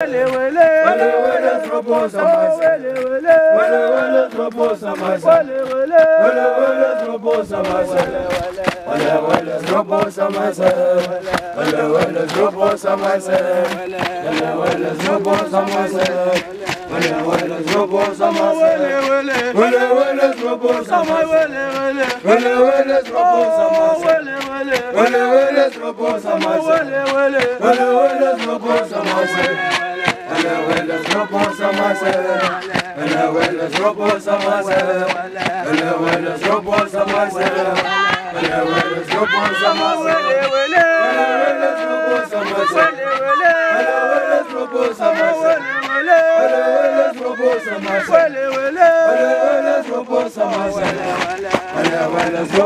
Wele wele troposa masa. Wele troposa masa. Wele troposa masa. Wele troposa masa. Wele troposa masa. Wele troposa masa. Wele troposa masa. Wele troposa masa. Wele troposa masa. Wele troposa masa. Wele troposa masa. Let's drop on some myself. Let's drop on some myself. Let's drop on some myself. Let's drop on some myself. Let's drop on some myself. Let's drop on some myself. Let's drop on some myself. Let's drop on some myself. Let's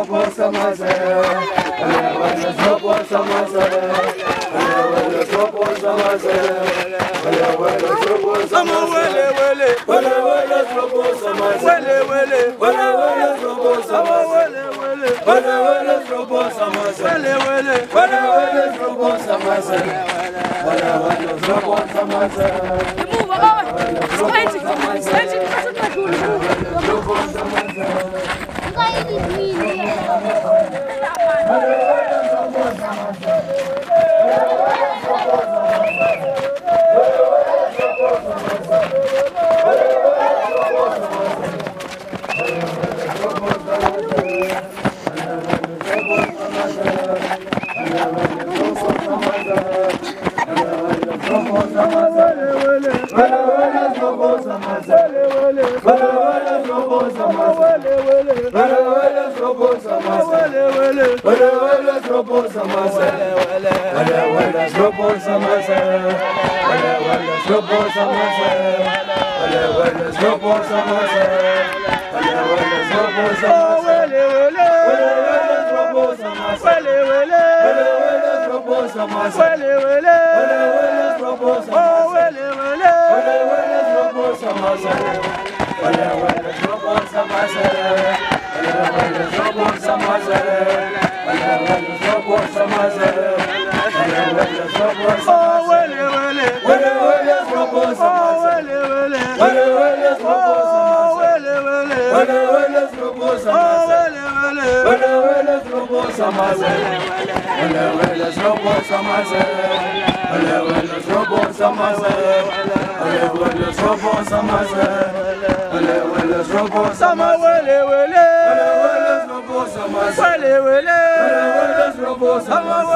drop on some myself.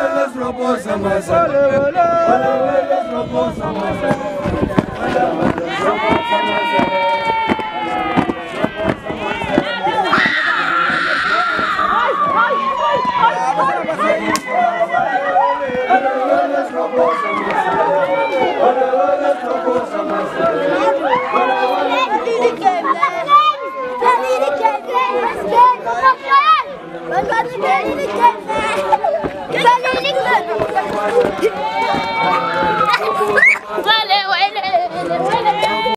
Let's drop on some myself. Let's drop on some myself. Let's go!